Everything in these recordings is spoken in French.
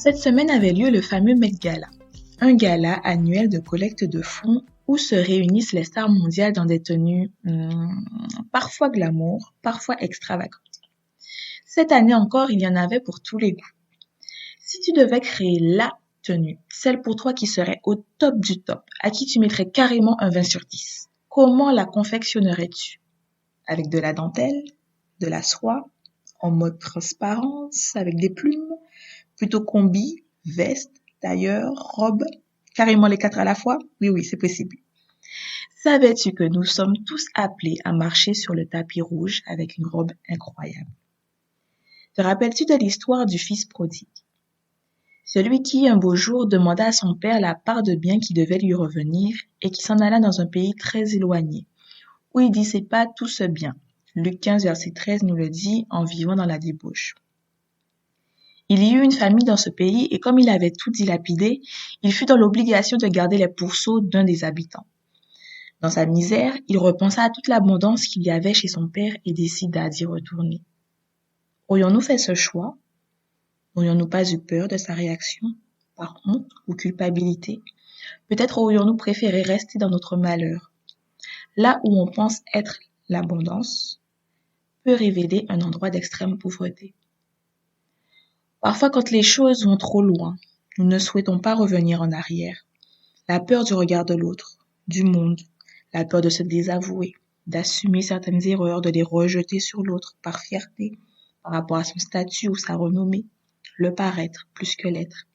Cette semaine avait lieu le fameux Met Gala, un gala annuel de collecte de fonds où se réunissent les stars mondiales dans des tenues parfois glamour, parfois extravagantes. Cette année encore, il y en avait pour tous les goûts. Si tu devais créer la tenue, celle pour toi qui serait au top du top, à qui tu mettrais carrément un 20 sur 10, comment la confectionnerais-tu? Avec de la dentelle, de la soie, en mode transparence, avec des plumes, plutôt combi, veste, tailleur, robe, carrément les 4 à la fois? Oui, c'est possible. Savais-tu que nous sommes tous appelés à marcher sur le tapis rouge avec une robe incroyable? Te rappelles-tu de l'histoire du fils prodigue? Celui qui, un beau jour, demanda à son père la part de bien qui devait lui revenir et qui s'en alla dans un pays très éloigné, où il dissipait tout ce bien. Luc 15, verset 13 nous le dit en vivant dans la débauche. Il y eut une famille dans ce pays et comme il avait tout dilapidé, il fut dans l'obligation de garder les pourceaux d'un des habitants. Dans sa misère, il repensa à toute l'abondance qu'il y avait chez son père et décida d'y retourner. Aurions-nous fait ce choix? N'aurions-nous pas eu peur de sa réaction, par honte ou culpabilité? Peut-être aurions-nous préféré rester dans notre malheur. Là où on pense être l'abondance peut révéler un endroit d'extrême pauvreté. Parfois, quand les choses vont trop loin, nous ne souhaitons pas revenir en arrière. La peur du regard de l'autre, du monde, la peur de se désavouer, d'assumer certaines erreurs, de les rejeter sur l'autre par fierté, par rapport à son statut ou sa renommée, le paraître plus que l'être.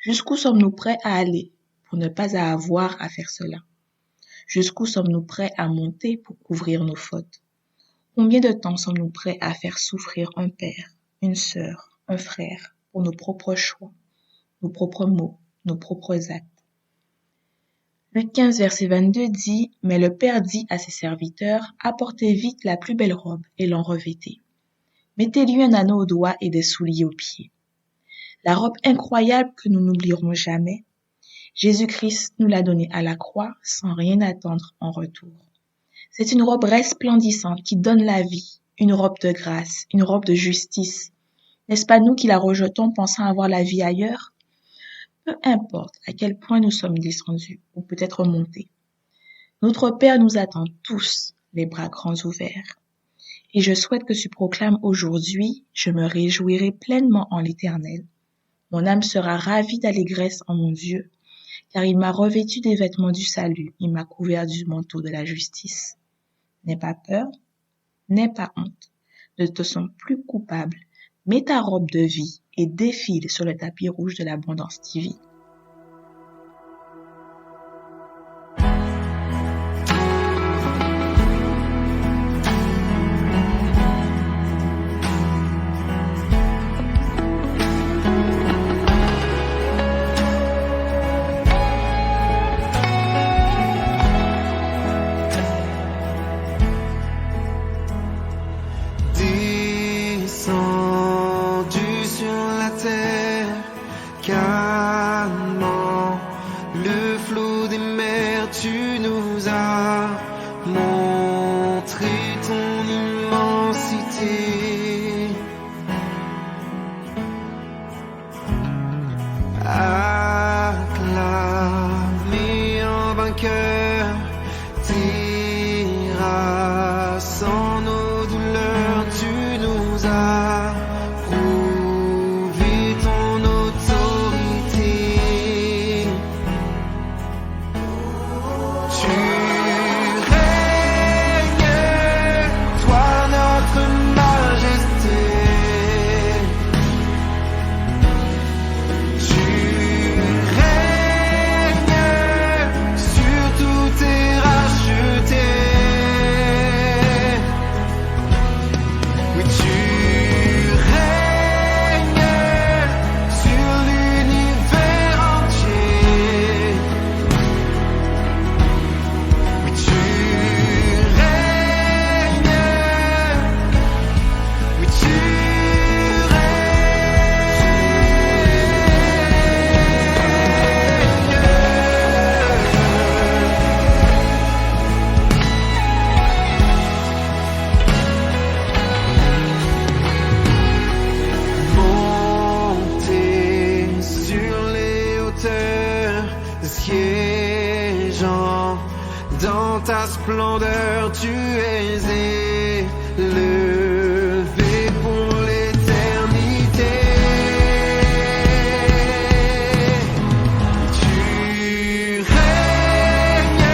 Jusqu'où sommes-nous prêts à aller pour ne pas avoir à faire cela? Jusqu'où sommes-nous prêts à monter pour couvrir nos fautes? Combien de temps sommes-nous prêts à faire souffrir un père, une sœur, un frère pour nos propres choix, nos propres mots, nos propres actes? Luc 15, verset 22 dit « Mais le père dit à ses serviteurs, apportez vite la plus belle robe et l'en revêtez. Mettez-lui un anneau au doigt et des souliers aux pieds. » La robe incroyable que nous n'oublierons jamais, Jésus-Christ nous l'a donnée à la croix sans rien attendre en retour. C'est une robe resplendissante qui donne la vie, une robe de grâce, une robe de justice. N'est-ce pas nous qui la rejetons pensant avoir la vie ailleurs? Peu importe à quel point nous sommes descendus ou peut-être montés. Notre Père nous attend tous, les bras grands ouverts. Et je souhaite que tu proclames aujourd'hui, je me réjouirai pleinement en l'Éternel. Mon âme sera ravie d'allégresse en mon Dieu, car il m'a revêtu des vêtements du salut, il m'a couvert du manteau de la justice. N'aie pas peur, n'aie pas honte, ne te sens plus coupable, mets ta robe de vie et défile sur le tapis rouge de l'abondance divine. Calmant le flot des mers, tu nous as montré ton immensité. Acclamé en vainqueur, terrassant nos douleurs, tu nous as gens. Dans ta splendeur, tu es élevé pour l'éternité. Tu règnes,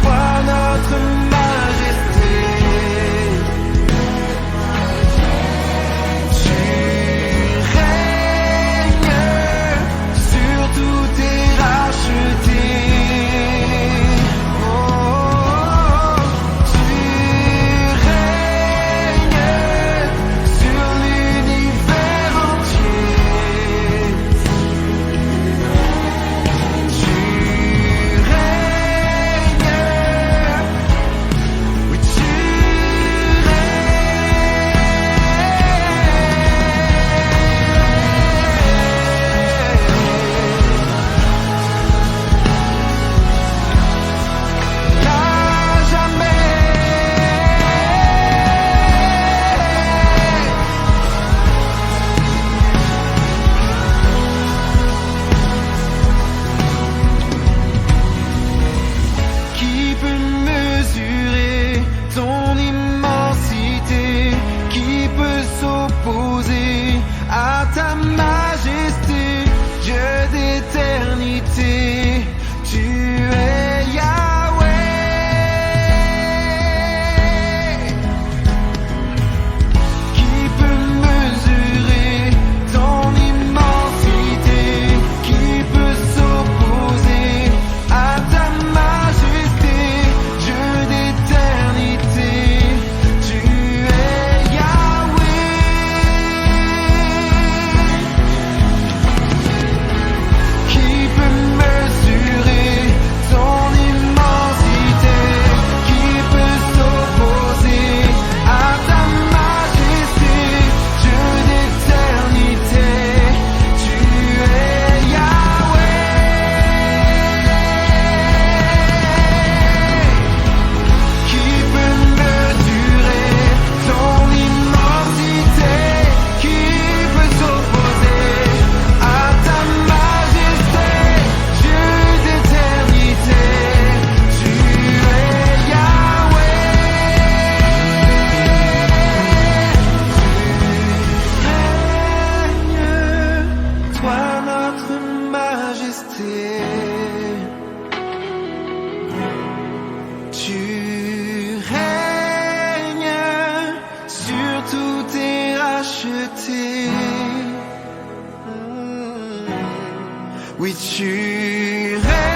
toi notre majesté. Tu règnes, sur tout est racheté. À ta majesté, Dieu d'éternité, tu es Yahweh. Qui peut mesurer ton immensité? Qui peut s'opposer à ta majesté, Dieu d'éternité, tu es Yahweh. Tu règnes, sur tout est racheté. Oui, tu règnes.